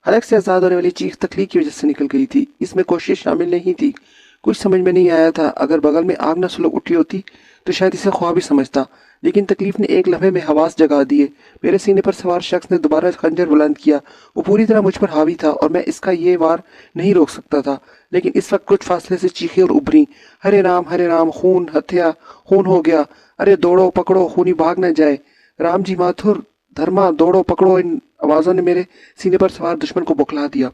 हलक से आजाद होने वाली चीख तकलीफ की वजह से निकल गई थी, इसमें कोशिश शामिल नहीं थी। कुछ समझ में नहीं आया था। अगर बगल में आग न सुलग उठी होती तो शायद इसे ख्वाब ही समझता, लेकिन तकलीफ ने एक लम्हे में हवास जगा दिए। मेरे सीने पर सवार शख्स ने दोबारा खंजर बुलंद किया। वो पूरी तरह मुझ पर हावी था और मैं इसका ये वार नहीं रोक सकता था। लेकिन इस वक्त कुछ फासले से चीखें और उभरी, हरे राम, खून, हत्या, खून हो गया। अरे दौड़ो पकड़ो, खूनी भाग न जाए। राम जी माथुर, धर्मा, दौड़ो पकड़ो। इन आवाजों ने मेरे सीने पर सवार दुश्मन को बौखला दिया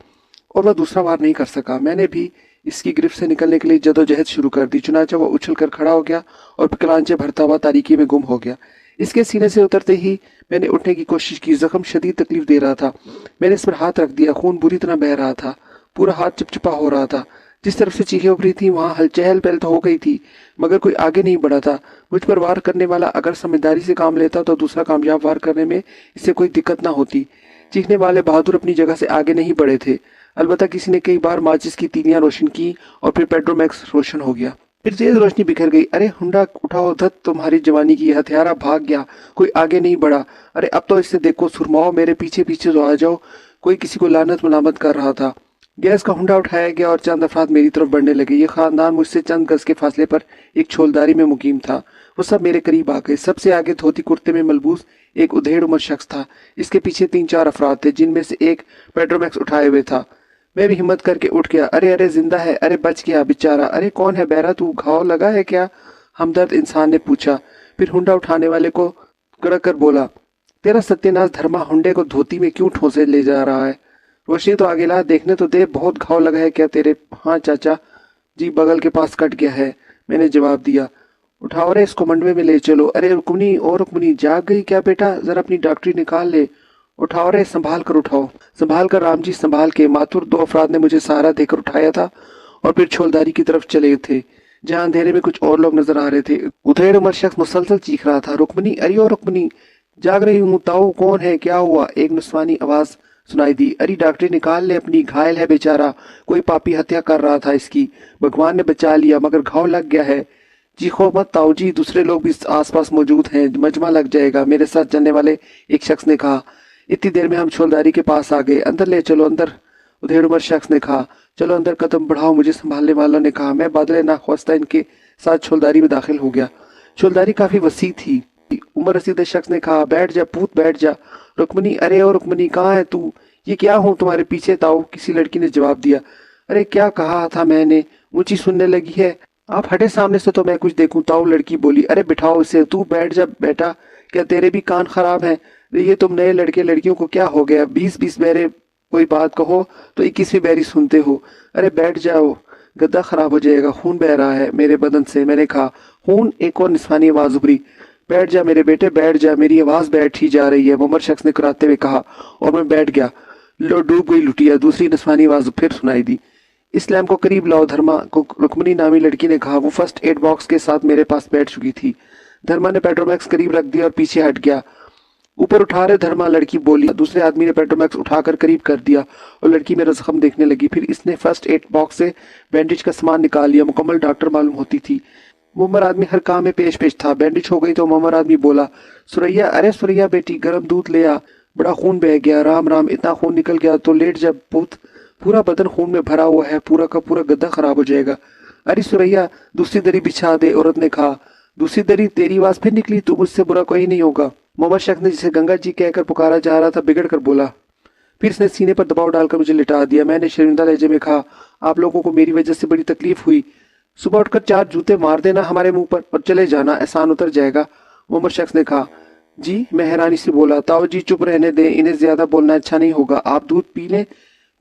और वह दूसरा वार नहीं कर सका। मैंने भी इसकी गिरफ्त से निकलने के लिए जदोजहद शुरू कर दी। चुनाचा वह उछल कर खड़ा हो गया और पिकलांचे भरता हुआ तारीकी में गुम हो गया। इसके सीने से उतरते ही मैंने उठने की कोशिश की। जख्म शदीद तकलीफ दे रहा था। मैंने इस पर हाथ रख दिया। खून बुरी तरह बह रहा था। पूरा हाथ चिपचिपा हो रहा था। जिस तरफ से चीखें उभरी थी वहां चहल पहल तो हो गई थी, मगर कोई आगे नहीं बढ़ा था। मुझ पर वार करने वाला अगर समझदारी से काम लेता तो दूसरा कामयाब वार करने में इससे कोई दिक्कत ना होती। चीखने वाले बहादुर अपनी जगह से आगे नहीं बढ़े थे। अलबत्ता किसी ने कई बार माचिस की तीलियां रोशन की और फिर पेट्रोमैक्स रोशन हो गया। फिर तेज रोशनी बिखर गई। अरे हुंडा उठाओ, धत तुम्हारी जवानी की, हथियारा भाग गया, कोई आगे नहीं बढ़ा। अरे अब तो इससे देखो, सुरमाओ, मेरे पीछे पीछे तो आ जाओ। कोई किसी को लानत मलामत कर रहा था। गैस का हुंडा उठाया गया और चंद अफराद मेरी तरफ बढ़ने लगे। ये खानदान मुझसे चंद गज के फासले पर एक छोलदारी में मुकीम था। वो सब मेरे करीब आ गए। सबसे आगे धोती कुर्ते में मलबूस एक उधेड़ उम्र शख्स था। इसके पीछे 3-4 अफराद थे, जिनमें से एक पेट्रोमैक्स उठाए हुए था। मैं भी हिम्मत करके उठ गया। अरे अरे, जिंदा है, अरे बच गया बेचारा। अरे कौन है बहरा, तू घाव लगा है क्या? हमदर्द इंसान ने पूछा। फिर हुंडा उठाने वाले को कड़क कर बोला, तेरा सत्यानाश धर्मा हुंडे को धोती में क्यों ठोसे ले जा रहा है? रोशनी तो आगे ला, देखने तो दे, बहुत घाव लगा है क्या तेरे? हाँ चाचा जी, बगल के पास कट गया है, मैंने जवाब दिया। उठाओ रे, इसको मंडवे में ले चलो। अरे रुकमनी, और रुकमनी, जाग गई क्या बेटा? जरा अपनी डॉक्टरी निकाल ले। उठाओ रे, संभाल कर उठाओ। संभाल कर राम जी, संभाल के। माथुर 2 अफराद ने मुझे सहारा देकर उठाया था और फिर छोलदारी की तरफ चले थे, जहां अंधेरे में कुछ और लोग नजर आ रहे थे। उधेड़ उम्र शख्स मुसलसल चीख रहा था, रुकमनी, अरे ओ रुकमनी, जाग रही हूँ, ताऊ कौन है, क्या हुआ? एक नुस्वानी आवाज सुनाई दी। अरे डॉक्टरी निकाल ले अपनी, घायल है बेचारा, कोई पापी हत्या कर रहा था इसकी, भगवान ने बचा लिया, मगर घाव लग गया है। चीखो मत ताऊ जी, दूसरे लोग भी आसपास मौजूद हैं, मजमा लग जाएगा, मेरे साथ चलने वाले एक शख्स ने कहा। इतनी देर में हम छोलदारी के पास आ गए। अंदर ले चलो, अंदर, उधेड़ उम्र शख्स ने कहा। चलो अंदर, कदम बढ़ाओ, मुझे संभालने वालों ने कहा। मैं बादल नाख्वास्ता इनके साथ छोलदारी में दाखिल हो गया। छोलदारी काफी वसी थी। उम्र रसीद शख्स ने कहा, बैठ जा पूत, बैठ जा। रुकमनी, अरे ओ रुकमनी, कहाँ है तू? ये क्या हूँ तुम्हारे पीछे ताऊ? किसी लड़की ने जवाब दिया। अरे क्या कहा था मैंने? ऊंची सुनने लगी है। आप हटे सामने से तो मैं कुछ देखूं ताऊ, लड़की बोली। अरे बिठाओ इसे, तू बैठ जा बेटा। क्या तेरे भी कान खराब हैं? ये तुम नए लड़के लड़कियों को क्या हो गया? 20-20 बैरे कोई बात कहो तो 21वीं बैरी सुनते हो। अरे बैठ जाओ, गद्दा खराब हो जाएगा, खून बह रहा है मेरे बदन से। मैंने कहा। खून? एक और निस्वानी आवाज उभरी। बैठ जा मेरे बेटे, बैठ जा, मेरी आवाज बैठ ही जा रही है, मुमर शख्स ने कराते हुए कहा, और मैं बैठ गया। लो डूब गई लुटिया, दूसरी निस्वानी आवाज फिर सुनाई दी। इस लैम्प को करीब लाओ धर्मा को रुक्मनी नामी लड़की ने कहा। वो फर्स्ट एड बॉक्स के साथ मेरे पास बैठ चुकी थी। धर्मा ने पेट्रोमैक्स करीब रख दिया और पीछे हट गया। ऊपर उठा रहे धर्मा, लड़की बोली। दूसरे आदमी ने पेट्रोमैक्स उठाकर करीब कर दिया और लड़की मेरा जख्म देखने लगी। फिर इसने फर्स्ट एड बॉक्स से बैंडेज का सामान निकाल लिया। मुकम्मल डॉक्टर मालूम होती थी। मुमर आदमी हर काम में पेश पेश था। बैंडेज हो गई तो मुमर आदमी बोला, सुरैया, अरे सुरैया बेटी, गर्म दूध ले आ, बड़ा खून बह गया। राम राम, इतना खून निकल गया तो लेट जब पुत, पूरा बदन खून में भरा हुआ है, पूरा का पूरा गद्दा खराब हो जाएगा। अरे सुरैया, दूसरी दरी बिछा दे, औरत ने कहा। दूसरी दरी? तेरी आवाज फिर निकली, तू मुझसे बुरा कोई नहीं होगा। मोहम्मद शख्स ने जिसे गंगा जी कहकर पुकारा जा रहा था बिगड़ कर बोला। फिर इसने सीने पर दबाव डालकर मुझे लिटा दिया। मैंने शर्मिंदा लहजे में कहा, आप लोगों को मेरी वजह से बड़ी तकलीफ हुई। सुबह उठकर 4 जूते मार देना हमारे मुंह पर और चले जाना, एहसान उतर जाएगा। मोहम्मद शख्स ने कहा। जी? मैं हैरानी से बोला। ताऊ जी चुप रहने दें, इन्हें ज्यादा बोलना अच्छा नहीं होगा। आप दूध पी लें,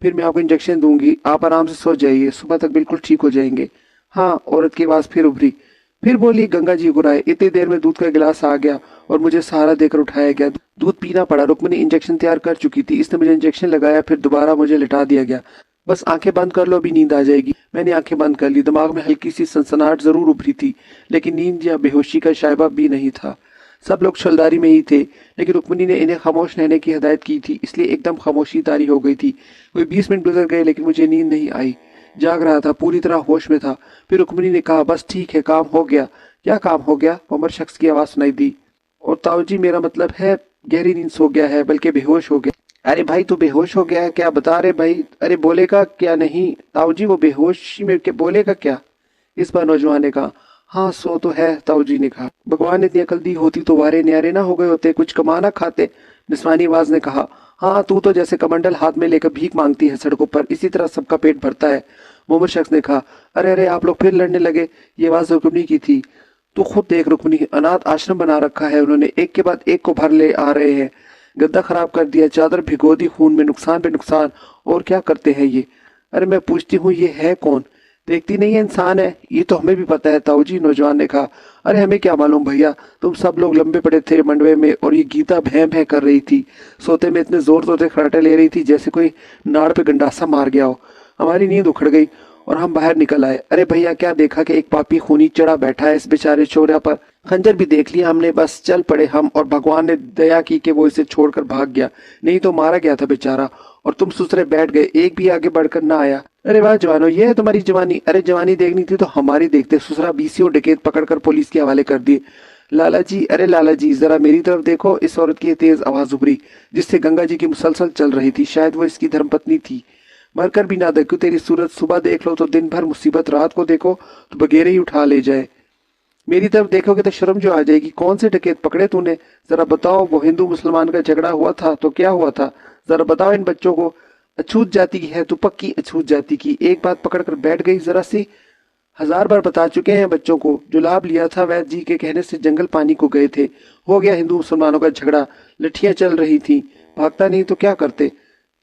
फिर मैं आपको इंजेक्शन दूंगी। आप आराम से सो जाइए, सुबह तक बिल्कुल ठीक हो जाएंगे। हाँ, औरत की आवाज फिर उभरी। फिर बोली, गंगा जी गुराए। इतनी देर में दूध का गिलास आ गया और मुझे सहारा देकर उठाया गया। दूध पीना पड़ा। रुक्मनी इंजेक्शन तैयार कर चुकी थी। इसने मुझे इंजेक्शन लगाया, फिर दोबारा मुझे लिटा दिया गया। बस आंखें बंद कर लो, अभी नींद आ जाएगी। मैंने आंखें बंद कर ली। दिमाग में हल्की सी सनसनाहट जरूर उभरी थी, लेकिन नींद या बेहोशी का शायबा भी नहीं था। सब लोग छलदारी में ही थे, लेकिन रुक्मनी ने इन्हें खामोश रहने की हिदायत की थी, इसलिए एकदम खामोशी तारी हो गई थी। कोई 20 मिनट गुजर गए, लेकिन मुझे नींद नहीं आई। जाग रहा था, पूरी तरह होश में था। फिर रुक्मनी ने कहा, बस ठीक है, काम हो गया। क्या काम हो गया? मोहम्मद शख्स की आवाज सुनाई दी। और ताऊ जी, मेरा मतलब है गहरी नींद सो गया है, बल्कि बेहोश हो गया। अरे भाई तू बेहोश हो गया है क्या, बता रहे भाई, अरे बोलेगा क्या नहीं ताऊ जी, वो बेहोशी में के बोलेगा क्या। इस बार नौजवान ने कहा, हाँ सो तो है, ताऊ जी ने कहा। भगवान ने इतनी अकल दी होती तो वारे न्यारे ना हो गए होते, कुछ कमाना खाते। निस्वानी आवाज ने कहा, हाँ तू तो जैसे कमंडल हाथ में लेकर भीख मांगती है सड़कों पर, इसी तरह सबका पेट भरता है। मोहम्मद शख्स ने कहा, अरे अरे आप लोग फिर लड़ने लगे। ये आवाज रुकमनी की थी। तू खुद देख रुकमनी, अनाथ आश्रम बना रखा है उन्होंने, एक के बाद एक को भर ले आ रहे हैं। गद्दा खराब कर दिया, चादर भिगो दी खून में, नुकसान पे नुकसान। और क्या करते हैं ये। अरे मैं पूछती हूँ ये है कौन। देखती नहीं है इंसान है, ये तो हमें भी पता है ताऊ जी, नौजवान ने कहा। अरे हमें क्या मालूम भैया, तुम सब लोग लंबे पड़े थे मंडवे में और ये गीता भैं भैं कर रही थी। सोते में इतने जोर जोर से खराटे ले रही थी जैसे कोई नाड़ पे गंडासा मार गया हो। हमारी नींद उखड़ गई और हम बाहर निकल आए। अरे भैया क्या देखा कि एक पापी खूनी चढ़ा बैठा है इस बेचारे चोरा पर। खंजर भी देख लिया हमने, बस चल पड़े हम, और भगवान ने दया की कि वो इसे छोड़कर भाग गया, नहीं तो मारा गया था बेचारा। और तुम सुसरे बैठ गए, एक भी आगे बढ़कर ना आया। अरे वाह जवानो, ये है तुम्हारी जवानी। अरे जवानी देखनी थी तो हमारी देखते, सुसरा बीसी और डकैत पकड़कर पुलिस के हवाले कर दिए। लाला जी, अरे लाला जी जरा मेरी तरफ देखो। इस औरत की तेज आवाज उभरी जिससे गंगा जी की मुसलसल चल रही थी, शायद वो इसकी धर्मपत्नी थी। मरकर भी ना देखो तेरी सूरत, सुबह देख लो तो दिन भर मुसीबत, रात को देखो तो बगेरे ही उठा ले जाए। मेरी तरफ देखोगे तो शर्म जो आ जाएगी। कौन से डकैत पकड़े तूने, जरा बताओ। वो हिंदू मुसलमान का झगड़ा हुआ था तो क्या हुआ था, जरा बताओ इन बच्चों को। अछूत जाति की है तू, पक्की अछूत जाति की। एक बात पकड़ कर बैठ गई जरा सी। 1000 बार बता चुके हैं बच्चों को, जो लाभ लिया था वैद्य जी के कहने से जंगल पानी को गए थे। हो गया हिंदू मुसलमानों का झगड़ा, लठियां चल रही थी, भागता नहीं तो क्या करते।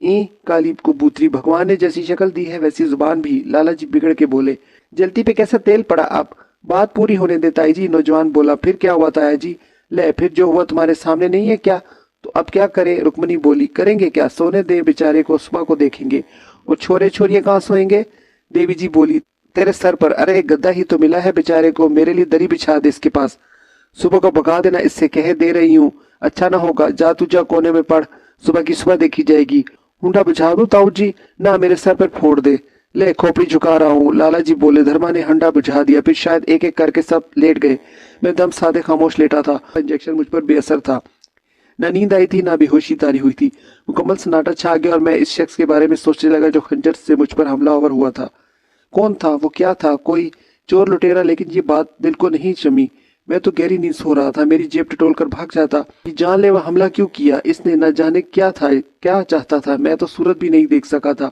ई काली कुबूतरी, भगवान ने जैसी शक्ल दी है वैसी जुबान भी। लाला जी बिगड़ के बोले, जलती पे कैसा तेल पड़ा आप। बात पूरी होने दे ताई जी, नौजवान बोला। फिर क्या हुआ ताया जी। ले फिर जो हुआ तुम्हारे सामने नहीं है क्या। तो अब क्या करें, रुक्मणी बोली। करेंगे क्या, सोने दे बेचारे को, सुबह को देखेंगे। और छोरे छोरियां कहाँ सोएंगे। देवी जी बोली, तेरे सर पर। अरे गद्दा ही तो मिला है बेचारे को, मेरे लिए दरी बिछा दे इसके पास, सुबह को भगा देना इससे, कह दे रही हूँ। अच्छा ना होगा, जा तू जा कोने में पढ़, सुबह की सुबह देखी जाएगी। हुंडा बुझा दूं ताऊ जी, ना मेरे सर पर फोड़ दे। ले खोपड़ी झुका रहा हूँ, लाला जी बोले। धर्मा ने हंडा बुझा दिया, फिर शायद एक एक करके सब लेट गए। मैं दम साधे खामोश लेटा था, इंजेक्शन मुझ पर बेअसर था। ना नींद आई थी ना बेहोशी तारी हुई थी। मुकम्मल सन्नाटा छा गया और मैं इस शख्स के बारे में सोचने लगा जो खंजर से मुझ पर हमलावर हुआ था। कौन था वो, क्या था, कोई चोर लुटेरा। लेकिन ये बात दिल को नहीं जमी। मैं तो गहरी नींद सो रहा था, मेरी जेब टटोल कर भाग जाता। ये जानलेवा हमला क्यों किया इसने, न जाने क्या था, क्या चाहता था। मैं तो सूरत भी नहीं देख सका था।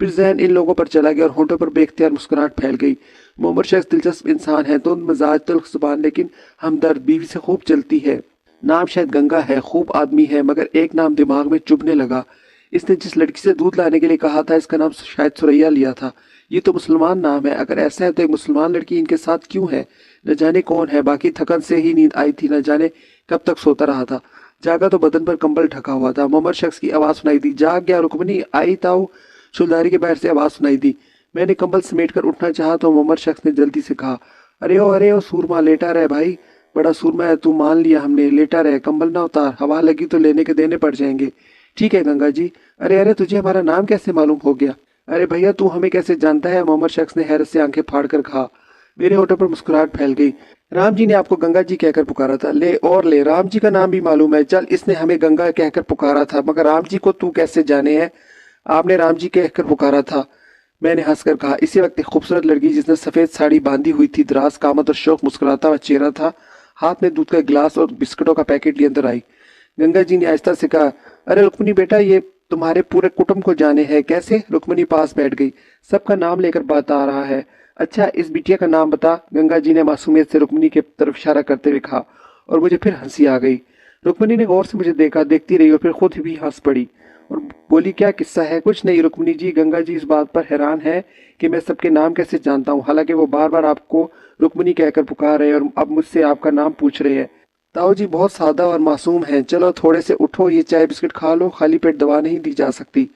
फिर जहन इन लोगों पर चला गया और होठों पर बेख्तियार मुस्कुराहट फैल गई। मोहम्मद शख्स दिलचस्प इंसान है, तो मिजाज तल्ख जुबान, लेकिन हमदर्द, बीवी से खूब चलती है। नाम शायद गंगा है, खूब आदमी है, मगर एक नाम दिमाग में चुभने लगा। इसने जिस लड़की से दूध लाने के लिए कहा था इसका नाम शायद सुरैया लिया था। ये तो मुसलमान नाम है, अगर ऐसा है तो एक मुसलमान लड़की इनके साथ क्यों है। न जाने कौन है। बाकी थकन से ही नींद आई थी, न जाने कब तक सोता रहा था। जागा तो बदन पर कंबल ढका हुआ था। मोहम्मद शख्स की आवाज सुनाई दी, जाग गया रुकमनी, आई ताऊ। सुल्दारी के बाहर से आवाज सुनाई दी। मैंने कंबल समेट कर उठना चाहा तो मोहम्मद शख्स ने जल्दी से कहा, अरे ओ सूरमा, लेटा रहे भाई, बड़ा सूरमा है तू, मान लिया हमने, लेटा रहे, कंबल ना उतार, हवा लगी तो लेने के देने पड़ जाएंगे। ठीक है गंगा जी। अरे अरे तुझे हमारा नाम कैसे मालूम हो गया। अरे भैया तू हमें कैसे जानता है, मोहम्मद शख्स ने हैरत से आंखें फाड़ कर कहा। मेरे होठों पर मुस्कुराहट फैल गई। राम जी ने आपको गंगा जी कहकर पुकारा था। ले और ले, राम जी का नाम भी मालूम है। चल, इसने हमें गंगा कहकर पुकारा था, मगर राम जी को तू कैसे जाने है। आपने राम जी कहकर पुकारा था, मैंने हंसकर कहा। इसी वक्त एक खूबसूरत लड़की जिसने सफेद साड़ी बांधी हुई थी, दराज कामत और शौक मुस्कुराता हुआ चेहरा था, हाथ में दूध का गिलास और बिस्कुटों का पैकेट लिए अंदर आई। गंगा जी ने आहिस्ता से कहा, अरे रुक्मणी बेटा, ये तुम्हारे पूरे कुटुंब को जाने हैं। कैसे। रुक्मणी पास बैठ गई। सबका नाम लेकर बात आ रहा है। अच्छा इस बिटिया का नाम बता, गंगा जी ने मासूमियत से रुक्मणी के तरफ इशारा करते हुए कहा, और मुझे फिर हंसी आ गई। रुक्मणी ने गौर से मुझे देखा, देखती रही और फिर खुद भी हंस पड़ी और बोली, क्या किस्सा है। कुछ नहीं रुक्मणी जी, गंगा जी इस बात पर हैरान है कि मैं सबके नाम कैसे जानता हूँ, हालांकि वो बार बार आपको रुक्मणी कहकर पुकार रहे हैं और अब मुझसे आपका नाम पूछ रहे हैं। ताऊ जी बहुत सादा और मासूम हैं। चलो थोड़े से उठो, ये चाय बिस्किट खा लो, खाली पेट दवा नहीं दी जा सकती।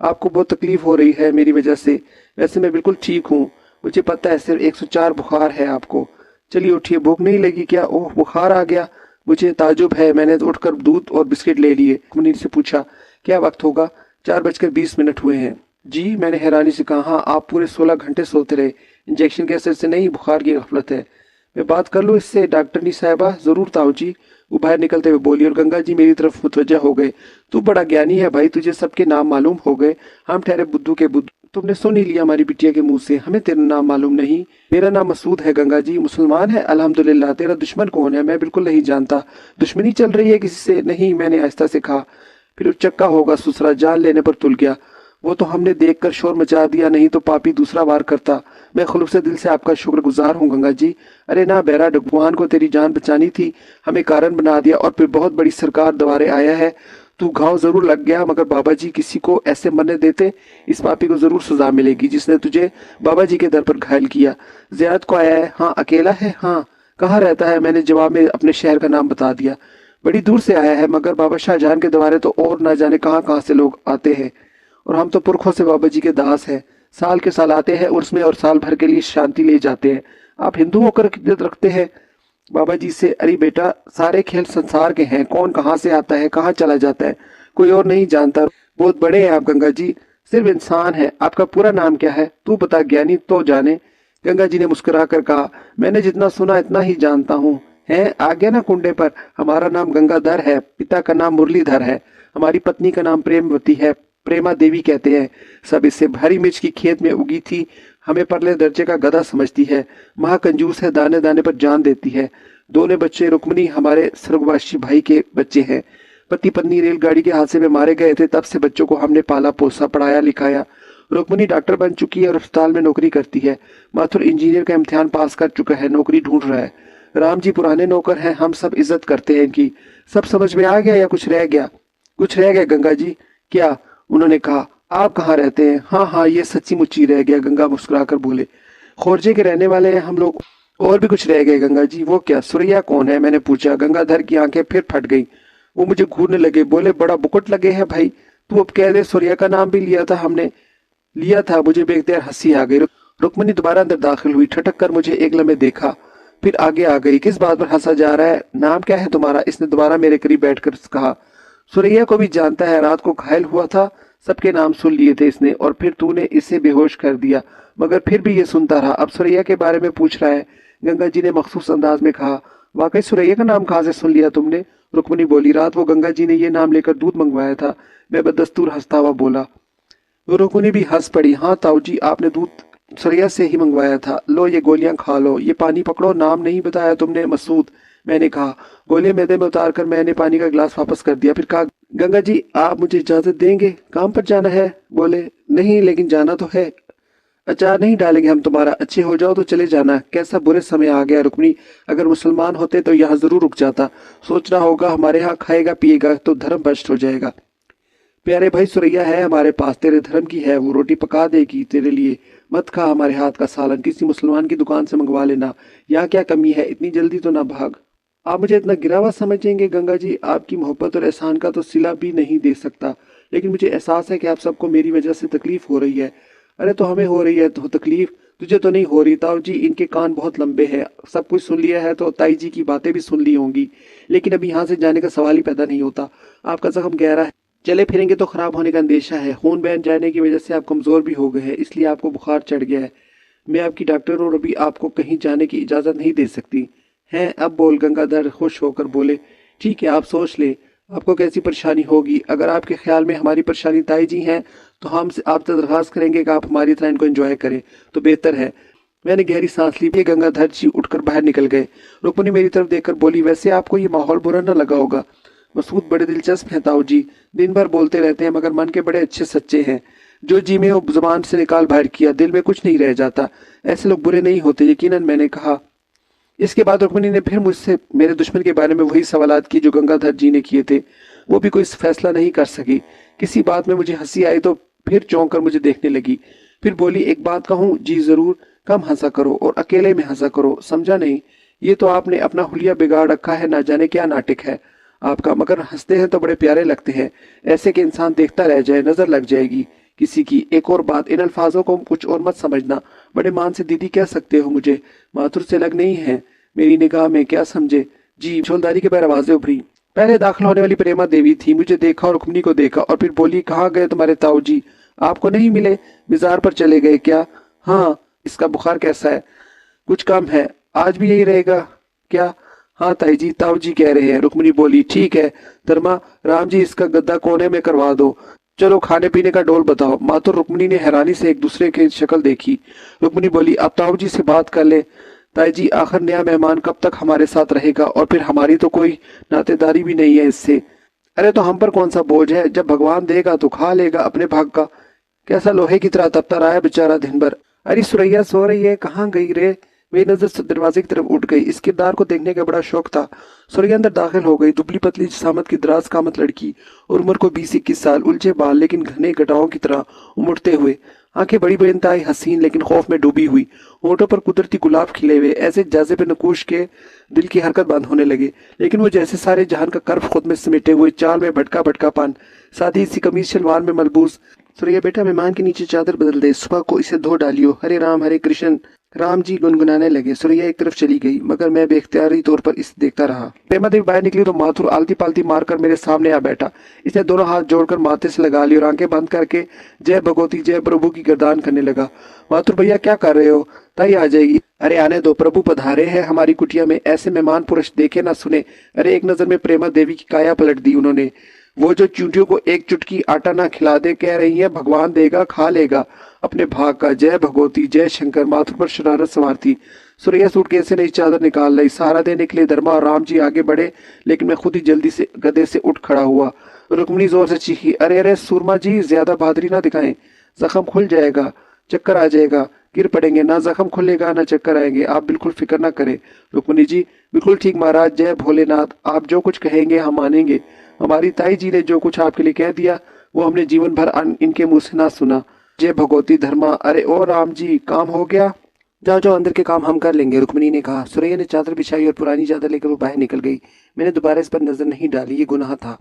आपको बहुत तकलीफ हो रही है मेरी वजह से। वैसे मैं बिल्कुल ठीक हूँ, मुझे पता है, सिर्फ 104 बुखार है आपको। चलिए उठिए, भूख नहीं लगी क्या। ओह बुखार आ गया, मुझे ताजुब है। मैंने तो उठकर दूध और बिस्किट ले लिए। मुनीर से पूछा, क्या वक्त होगा। 4:20 हुए हैं। जी, मैंने हैरानी से कहा। हाँ, आप पूरे 16 घंटे सोते रहे। इंजेक्शन के असर से नहीं, बुखार की गफलत है। मैं बात कर लूँ इससे डॉक्टरनी साहिबा। जरूर ताऊ जी। वो बाहर निकलते हुए बोली और गंगा जी मेरी तरफ मुतवज्जा हो गए। तू बड़ा ज्ञानी है भाई, तुझे सबके नाम मालूम हो गए। हम ठहरे बुद्धू के बुद्धू, तुमने सुन ही लिया हमारी बिटिया के मुंह से, हमें तेरा नाम मालूम नहीं। मेरा नाम मसूद है गंगा जी, मुसलमान है अल्हम्दुलिल्लाह। तेरा दुश्मन कौन है? मैं बिल्कुल नहीं जानता। दुश्मनी चल रही है किसी से? नहीं, मैंने आहिस्ता से कहा। फिर उचक्का होगा ससुरा, जान लेने पर तुल गया। वो तो हमने देखकर शोर मचा दिया, नहीं तो पापी दूसरा वार करता। मैं खुलूस से दिल से आपका शुक्रगुजार हूँ गंगा जी। अरे ना बेरा, भगवान को तेरी जान बचानी थी, हमें कारण बना दिया और फिर बहुत बड़ी सरकार द्वारे आया है। तू घाव जरूर लग गया, मगर बाबा जी किसी को ऐसे मरने देते? इस पापी को जरूर सजा मिलेगी जिसने तुझे बाबा जी के दर पर घायल किया। जियारत को आया है? हाँ। अकेला है? हाँ। कहाँ रहता है? मैंने जवाब में अपने शहर का नाम बता दिया। बड़ी दूर से आया है, मगर बाबा शाहजहां के द्वारे तो और न जाने कहाँ कहाँ से लोग आते हैं, और हम तो पुरखों से बाबा जी के दास हैं। साल के साल आते हैं उर्स में और साल भर के लिए शांति ले जाते हैं। आप हिंदू होकर इज्जत रखते हैं बाबा जी से? अरे बेटा, सारे खेल संसार के हैं, कौन कहाँ से आता है कहाँ चला जाता है कोई और नहीं जानता। बहुत बड़े हैं आप गंगा जी, सिर्फ इंसान है। आपका पूरा नाम क्या है? तू बता, ज्ञानी तो जाने। गंगा जी ने मुस्कुरा कर कहा, मैंने जितना सुना इतना ही जानता हूँ। है आ गया ना कुंडे पर। हमारा नाम गंगाधर है, पिता का नाम मुरलीधर है, हमारी पत्नी का नाम प्रेमवती है, प्रेमा देवी कहते हैं। सब इससे भारी मिर्च की खेत में उगी थी, हमें परले दर्जे का गधा समझती है, महाकंजूस है, दाने दाने पर जान देती है। दोनों बच्चे रुक्मणी हमारे स्वर्गवासी भाई के बच्चे हैं। पति पत्नी रेलगाड़ी के हादसे में मारे गए थे, तब से बच्चों को हमने पाला पोसा, पढ़ाया लिखाया। रुक्मणी डॉक्टर बन चुकी है और अस्पताल में नौकरी करती है। माथुर इंजीनियर का इम्तिहान पास कर चुका है, नौकरी ढूंढ रहा है। राम जी पुराने नौकर हैं, हम सब इज्जत करते हैं इनकी। सब समझ में आ गया या कुछ रह गया? कुछ रह गया गंगा जी। क्या? उन्होंने कहा। आप कहाँ रहते हैं? हाँ हाँ, ये सच्ची मुच्ची रह गया, गंगा मुस्कुराकर बोले। खोरजे के रहने वाले हैं हम लोग। और भी कुछ रह गए गंगा जी। वो क्या? सुरैया कौन है? मैंने पूछा। गंगाधर की आंखें फिर फट गई, वो मुझे घूरने लगे, बोले बड़ा बुकुट लगे है भाई, तू अब कह दे सुरैया का नाम भी लिया था हमने। लिया था। मुझे बेख्तियार हंसी आ गई। रुक्मणी दोबारा अंदर दाखिल हुई, ठटक कर मुझे एक लम्हे देखा, फिर आगे आ गई। किस बात पर हंसा जा रहा है? नाम क्या है तुम्हारा? इसने दोबारा मेरे करीब बैठकर कहा। सुरैया को भी जानता है, रात को घायल हुआ था, सबके नाम सुन लिए थे इसने, और फिर तूने इसे बेहोश कर दिया, मगर फिर भी ये सुनता रहा। अब सुरैया के बारे में पूछ रहा है। गंगा जी ने मखसूस अंदाज में कहा। वाकई सुरैया का नाम कहाँ से सुन लिया तुमने? रुक्मणी बोली। रात वो गंगा जी ने ये नाम लेकर दूध मंगवाया था। मैं बदस्तूर हंसता हुआ बोला। रुक्मणी भी हंस पड़ी। हाँ ताऊ जी, आपने दूध सुरैया से ही मंगवाया था। लो ये गोलियां खा लो, ये पानी पकड़ो। नाम नहीं बताया तुमने? मसूद, मैंने कहा। गोलियां मैदे में उतार कर मैंने पानी का गिलास वापस कर दिया, फिर कहा, गंगा जी आप मुझे इजाजत देंगे? काम पर जाना है? बोले, नहीं लेकिन जाना तो है। अचार नहीं डालेंगे हम तुम्हारा, अच्छे हो जाओ तो चले जाना। कैसा बुरे समय आ गया रुक्मणी, अगर मुसलमान होते तो यहाँ जरूर रुक जाता। सोच रहा होगा हमारे यहाँ खाएगा पिएगा तो धर्म भ्रष्ट हो जाएगा। प्यारे भाई, सुरैया है हमारे पास, तेरे धर्म की है, वो रोटी पका देगी तेरे लिए। मत खा हमारे हाथ का सालन, किसी मुसलमान की दुकान से मंगवा लेना। यहाँ क्या कमी है, इतनी जल्दी तो ना भाग। आप मुझे इतना गिरा हुआ समझेंगे गंगा जी? आपकी मोहब्बत और एहसान का तो सिला भी नहीं दे सकता, लेकिन मुझे एहसास है कि आप सबको मेरी वजह से तकलीफ हो रही है। अरे तो हमें हो रही है तो तकलीफ, तुझे तो नहीं हो रही। ताऊ जी इनके कान बहुत लंबे हैं, सब कुछ सुन लिया है, तो ताई जी की बातें भी सुन ली होंगी, लेकिन अभी यहाँ से जाने का सवाल ही पैदा नहीं होता। आपका जख्म गहरा है, चले फिरेंगे तो खराब होने का अंदेशा है। खून बहन जाने की वजह से आप कमजोर भी हो गए हैं, इसलिए आपको बुखार चढ़ गया है। मैं आपकी डॉक्टर हूँ और अभी आपको कहीं जाने की इजाजत नहीं दे सकती हैं। अब बोल। गंगाधर खुश होकर बोले। ठीक है, आप सोच ले आपको कैसी परेशानी होगी। अगर आपके ख्याल में हमारी परेशानी ताई जी हैं, तो हम आपसे दरखास्त करेंगे कि आप हमारी तरह इनको एंजॉय करें, तो बेहतर है। मैंने गहरी सांस ली। गंगाधर जी उठकर बाहर निकल गए। रुक्मणी मेरी तरफ देखकर बोली, वैसे आपको ये माहौल बुरा न लगा होगा? मसूद बड़े दिलचस्प हैं ताऊ जी, दिन भर बोलते रहते हैं, मगर मन के बड़े अच्छे सच्चे हैं। जो जी में वो जुबान से निकाल बाहर किया, दिल में कुछ नहीं रह जाता। ऐसे लोग बुरे नहीं होते यकीनन, मैंने कहा। इसके बाद रुक्मणी ने फिर मुझसे मेरे दुश्मन के बारे में वही सवालात किए जो गंगाधर जी ने किए थे। वो भी कोई फैसला नहीं कर सकी। किसी बात में मुझे हंसी आई तो फिर चौंक कर मुझे देखने लगी। फिर बोली, एक बात कहूँ? जी जरूर। कम हंसा करो और अकेले में हंसा करो, समझा नहीं? ये तो आपने अपना हुलिया बिगाड़ रखा है, ना जाने क्या नाटक है आपका, मगर हंसते हैं तो बड़े प्यारे लगते हैं, ऐसे कि इंसान देखता रह जाए, नजर लग जाएगी किसी की। एक और बात, इन अल्फाजों को कुछ और मत समझना, बड़े मान से दीदी कह सकते हो मुझे, माथुर से लग नहीं है मेरी निगाह में, क्या समझे? जी। छोलदारी के पैर आवाजें उभरी। पहले दाखिल होने वाली प्रेमा देवी थी। मुझे देखा और रुक्मणी को देखा और फिर बोली, कहाँ गए तुम्हारे ताऊ जी? आपको नहीं मिले? मिजार पर चले गए क्या? हाँ। इसका बुखार कैसा है? कुछ कम है? आज भी यही रहेगा क्या? हाँ ताई जी, ताऊ जी कह रहे हैं। रुक्मिणी बोली, ठीक है धर्मा, राम जी इसका गद्दा कोने में करवा दो। चलो खाने पीने का डोल बताओ। माँ रुक्मिणी ने हैरानी से एक दूसरे की शक्ल देखी। रुक्मिणी बोली, अब ताऊ जी से बात कर ले। ताई जी, आखिर नया मेहमान कब तक हमारे साथ रहेगा, और फिर हमारी तो कोई नातेदारी भी नहीं है इससे। अरे तो हम पर कौन सा बोझ है, जब भगवान देगा तो खा लेगा अपने भाग का। कैसा लोहे की तरह तपता रहा है बेचारा दिन भर। अरे सुरैया सो रही है, कहाँ गई रे। मेरी नजर दरवाजे की तरफ उठ गई। इस किरदार को देखने का बड़ा शौक था। सुरैया अंदर दाखिल हो गई। दुबली पतली जिसामत की दराज कामत लड़की, और उम्र को 20-21 साल, उलझे बाल लेकिन घने गटाओं की तरह उमड़ते हुए, आंखें बड़ी बड़ी इंतहाई हसीन लेकिन खौफ में डूबी हुई, होठों पर कुदरती गुलाब खिले हुए। ऐसे जाजे पे नकूश के दिल की हरकत बंद होने लगे। लेकिन वो जैसे सारे जहान का कर्फ खुद में समेटे हुए, चाल में भटका भटका पान, साथ ही इसी कमीज शलवार में मलबूस। सुरैया बेटा, मेहमान के नीचे चादर बदल दे, सुबह को इसे धो डालियो। हरे राम हरे कृष्ण। राम जी गुनगुनाने लगे। सुरैया एक तरफ चली गई, मगर मैं बेख्तियारी तौर पर इसे देखता रहा। प्रेमा देवी बाहर निकली तो माथुर आलती पालती मारकर मेरे सामने आ बैठा। इसने दोनों हाथ जोड़कर माथे से लगा ली और आंखें बंद करके जय भगवती जय प्रभु की गर्दान करने लगा। माथुर भैया क्या कर रहे हो, ताई आ जाएगी। अरे आने दो, प्रभु पधारे हैं हमारी कुटिया में, ऐसे मेहमान पुरुष देखे ना सुने। अरे एक नजर में प्रेमा देवी की काया पलट दी उन्होंने। वो जो चूंटियों को एक चुटकी आटा ना खिला दे, कह रही है भगवान देगा खा लेगा अपने भाग का। जय भगवती जय शंकर। माथुर पर शरारत सवार थी। सुरैया सूटकेस से नई चादर निकाल लाई। सहारा देने के लिए धर्मा और राम जी आगे बढ़े, लेकिन मैं खुद ही जल्दी से गदे से उठ खड़ा हुआ। रुक्मिणी जोर से चीखी, अरे अरे सूरमा जी, ज्यादा बहादुरी ना दिखाएं, जख्म खुल जाएगा, चक्कर आ जाएगा, गिर पड़ेंगे। ना जख्म खुलेगा ना चक्कर आएंगे, आप बिल्कुल फिक्र ना करें। रुक्मिणी जी, बिल्कुल ठीक महाराज, जय भोलेनाथ, आप जो कुछ कहेंगे हम मानेंगे। हमारी ताई जी ने जो कुछ आपके लिए कह दिया, वो हमने जीवन भर इनके मुंह से ना सुना। जय भगवती धर्मा। अरे ओ राम जी, काम हो गया। जाओ जाओ, अंदर के काम हम कर लेंगे, रुक्मिणी ने कहा। सुरैया ने चादर बिछाई और पुरानी चादर लेकर वो बाहर निकल गई। मैंने दोबारा इस पर नजर नहीं डाली, ये गुनाह था।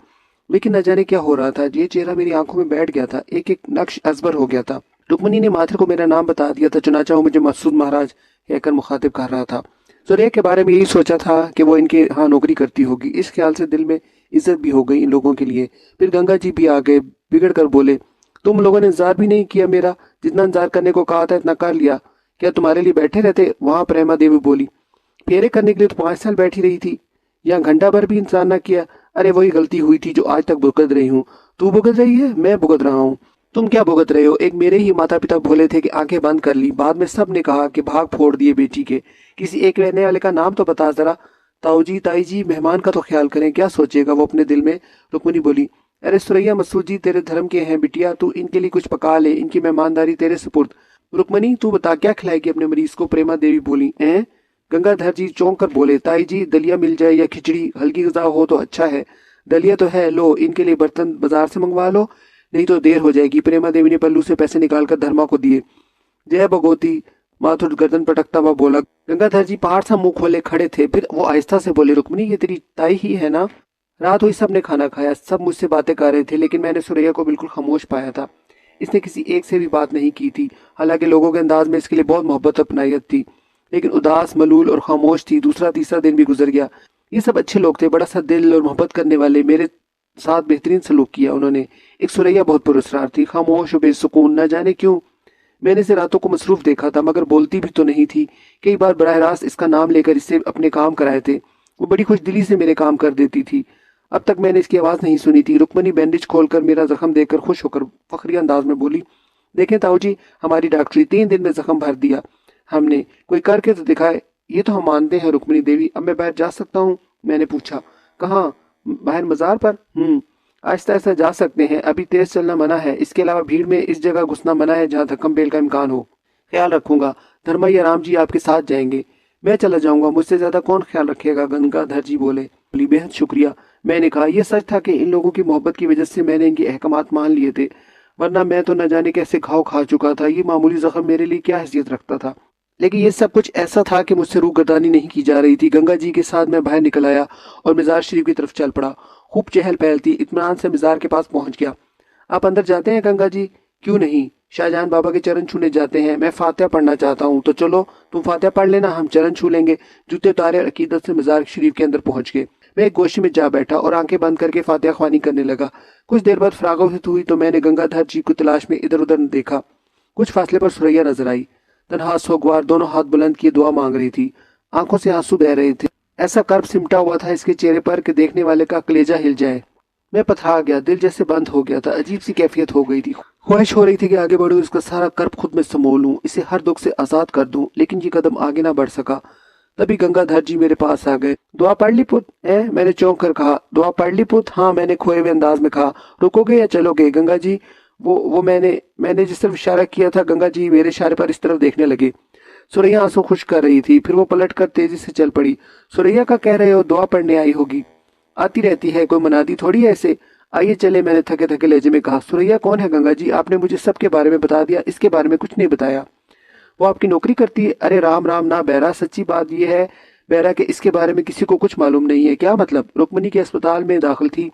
लेकिन न जाने क्या हो रहा था, ये चेहरा मेरी आंखों में बैठ गया था, एक एक नक्श अजबर हो गया था। रुक्मिणी ने माथुर को मेरा नाम बता दिया था, चुनाचा वो मुझे मसूद महाराज कहकर मुखातिब कर रहा था। सुरैया के बारे में यही सोचा था कि वो इनके यहाँ नौकरी करती होगी। इस ख्याल से दिल में इज्जत भी हो गई इन लोगों के लिए। फिर गंगा जी भी आ गए, बिगड़ कर बोले, तुम लोगों ने इंतजार भी नहीं किया मेरा, जितना इंतजार करने को कहा था इतना कर लिया, क्या तुम्हारे लिए बैठे रहते वहां। प्रेमा देवी बोली, फेरे करने के लिए तो 5 साल बैठी रही थी, यहाँ घंटा भर भी इंतजार न किया। अरे वही गलती हुई थी जो आज तक भुगत रही हूँ। तू भुगत रही है, मैं भुगत रहा हूँ। तुम क्या भुगत रहे हो, एक मेरे ही माता पिता बोले थे कि आंखें बंद कर ली, बाद में सब ने कहा कि भाग फोड़ दिए बेटी के। किसी एक रहने वाले का नाम तो बता जरा। ताऊ जी ताई जी, मेहमान का तो ख्याल करें, क्या सोचेगा वो अपने दिल में। रुक्मिणी बोली, अरे सुरैया मसूद जी तेरे धर्म के हैं बिटिया, तू इनके लिए कुछ पका ले, इनकी मेहमानदारी तेरे सुपुर्द। रुक्मिणी तू बता क्या खिलाएगी अपने मरीज को। प्रेमा देवी बोली, हैं। गंगाधर जी चौंक कर बोले, ताई जी दलिया मिल जाए या खिचड़ी, हल्की गजा हो तो अच्छा है। दलिया तो है, लो इनके लिए बर्तन बाजार से मंगवा लो, नहीं तो देर हो जाएगी। प्रेमा देवी ने पल्लू से पैसे निकालकर धर्मा को दिए। जय भगवती। माथुर गर्दन पटकता हुआ बोला। गंगाधर जी पहाड़ सा मुंह खोले खड़े थे, फिर वो आहिस्ता से बोले, रुक्मिणी ये तेरी ताई ही है ना। रात हुई, सब ने खाना खाया, सब मुझसे बातें कर रहे थे, लेकिन मैंने सुरैया को बिल्कुल खामोश पाया था। इसने किसी एक से भी बात नहीं की थी। हालांकि लोगों के अंदाज में इसके लिए बहुत मोहब्बत अपनायत थी, लेकिन उदास मलूल और खामोश थी। दूसरा तीसरा दिन भी गुजर गया। ये सब अच्छे लोग थे, बड़ा सा दिल और मोहब्बत करने वाले, मेरे साथ बेहतरीन सलूक किया उन्होंने। एक सुरैया बहुत पुरस्कार थी, खामोश और बेसुकून, न जाने क्यों मैंने इसे रातों को मसरूफ देखा था, मगर बोलती भी तो नहीं थी। कई बार बराह रास्त इसका नाम लेकर इससे अपने काम कराए थे। वो बड़ी खुश दिली से मेरे काम कर देती थी। अब तक मैंने इसकी आवाज़ नहीं सुनी थी। रुक्मिणी बैंडेज खोलकर मेरा जख्म देखकर खुश होकर फखरी अंदाज में बोली, देखें ताऊ जी, हमारी डॉक्टरी 3 दिन में जख्म भर दिया हमने, कोई करके तो दिखाए। ये तो हम मानते हैं रुक्मिणी देवी। अब मैं बाहर जा सकता हूँ, मैंने पूछा। कहाँ, बाहर मजार पर। आहिस्ता आहिस्ता जा सकते हैं, अभी तेज चलना मना है, इसके अलावा भीड़ में इस जगह घुसना मना है जहाँ धक्कम बेल का इम्कान हो। ख्याल रखूंगा, धर्मा या राम जी आपके साथ जाएंगे, मैं चला जाऊंगा, मुझसे ज्यादा कौन ख्याल रखेगा। गंगाधर जी बोले, बेहद शुक्रिया। मैंने कहा, यह सच था कि इन लोगों की मोहब्बत की वजह से मैंने इनके अहकामात मान लिए थे, वरना मैं तो न जाने कैसे घाव खा चुका था। ये मामूली जख्म मेरे लिए क्या हैसियत रखता था। लेकिन ये सब कुछ ऐसा था कि मुझसे रूगर्दानी नहीं की जा रही थी। गंगा जी के साथ मैं बाहर निकल आया और मजार शरीफ की तरफ चल पड़ा। खूब चहल पहल थी। इत्मीनान से मजार के पास पहुंच गया। आप अंदर जाते हैं गंगा जी। क्यों नहीं, शाहजहां बाबा के चरण छूने जाते हैं, मैं फातिहा पढ़ना चाहता हूँ। तो चलो तुम फातिहा पढ़ लेना, हम चरण छू लेंगे। जूते उतारे और अकीदत से मजार शरीफ के अंदर पहुंच गए। मैं एक गोशी में जा बैठा और आंखें बंद करके फातिहा ख्वानी करने लगा। कुछ देर बाद फरागत हुई तो मैंने गंगाधर जी को तलाश में इधर उधर देखा। कुछ फासले पर सुरैया नजर आई, तन्हा सोगवार, दोनों हाथ बुलंद किए दुआ मांग रही थी। आंखों से आंसू बह रहे थे। ऐसा कर्ब सिमटा हुआ था इसके चेहरे पर कि देखने वाले का कलेजा हिल जाए। मैं पथरा गया, दिल जैसे बंद हो गया था, अजीब सी कैफियत हो गई थी। ख्वाहिश हो रही थी कि आगे बढ़ूं, इसका सारा कर्ब खुद में समो लूं, इसे हर दुख से आजाद कर दूं, लेकिन ये कदम आगे ना बढ़ सका। तभी गंगाधर जी मेरे पास आ गए। दुआ पढ़ ली पुत? मैंने चौंक कर कहा। दुआ पढ़ ली पुत? हाँ, मैंने खोए हुए अंदाज में कहा। रुकोगे या चलोगे गंगा जी? वो मैंने जिस तरफ इशारा किया था, गंगा जी मेरे इशारे पर इस तरफ देखने लगे। सुरैया आंसू खुश कर रही थी, फिर वो पलट कर तेजी से चल पड़ी। सुरैया का कह रहे हो? दुआ पढ़ने आई होगी। आती रहती है, कोई मनादी थोड़ी है ऐसे। आइए चले, मैंने थके थके लहजे में कहा। सुरैया कौन है गंगा जी? आपने मुझे सबके बारे में बता दिया, इसके बारे में कुछ नहीं बताया। वो आपकी नौकरी करती है? अरे राम राम ना बहरा, सच्ची बात यह है बहरा कि इसके बारे में किसी को कुछ मालूम नहीं है। क्या मतलब? रुक्मणी के अस्पताल में दाखिल थी,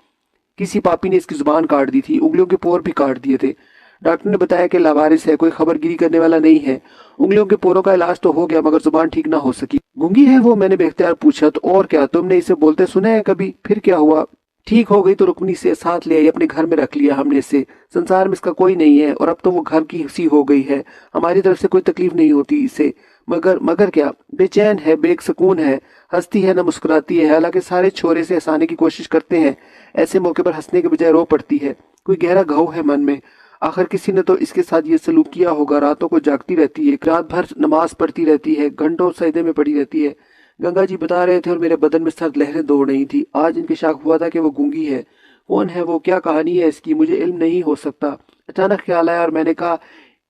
किसी पापी ने इसकी जुबान काट दी थी, उंगलियों के पोर भी काट दिए थे। डॉक्टर ने बताया कि लावारिस है, कोई खबरगिरी करने वाला नहीं है। उंगलियों के पोरों का इलाज तो हो गया, मगर जुबान ठीक ना हो सकी। गूंगी है वो? मैंने बेख्तियार पूछा। तो और क्या, तुमने इसे बोलते सुना है कभी? फिर क्या हुआ? ठीक हो गई तो रुक्मणी से साथ ले आई, अपने घर में रख लिया हमने इसे। संसार में इसका कोई नहीं है, और अब तो वो घर की सी हो गई है। हमारी तरफ से कोई तकलीफ नहीं होती इसे। मगर क्या, बेचैन है, बेसकून है, हंसती है ना मुस्कुराती है। हालांकि सारे छोरे से हंसाने की कोशिश करते हैं, ऐसे मौके पर हंसने के बजाय रो पड़ती है। कोई गहरा घाव है मन में। आखिर किसी ने तो इसके साथ ये सलूक किया होगा। रातों को जागती रहती है, रात भर नमाज पढ़ती रहती है, घंटों सजदे में पड़ी रहती है। गंगा जी बता रहे थे और मेरे बदन में सर्द लहरें दौड़ रही थी। आज इनके शाक हुआ था कि वो गूंगी है। कौन है वो, क्या कहानी है इसकी, मुझे इल्म नहीं हो सकता। अचानक ख्याल आया और मैंने कहा,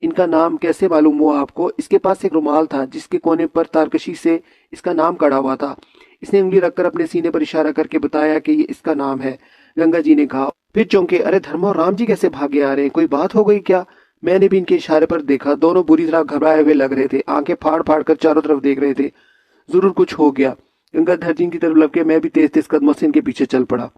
इनका नाम कैसे मालूम हुआ आपको? इसके पास एक रुमाल था जिसके कोने पर तारकशी से इसका नाम कड़ा हुआ था। इसने उंगली रखकर अपने सीने पर इशारा करके बताया कि ये इसका नाम है। गंगा जी ने कहा। फिर चौंके, अरे धर्मो, राम जी कैसे भागे आ रहे हैं? कोई बात हो गई क्या? मैंने भी इनके इशारे पर देखा, दोनों बुरी तरह घबराए हुए लग रहे थे, आंखें फाड़ फाड़ कर चारों तरफ देख रहे थे। जरूर कुछ हो गया। गंगाधर जी की तरफ लपके मैं भी तेज तेज कदमों से इनके पीछे चल पड़ा।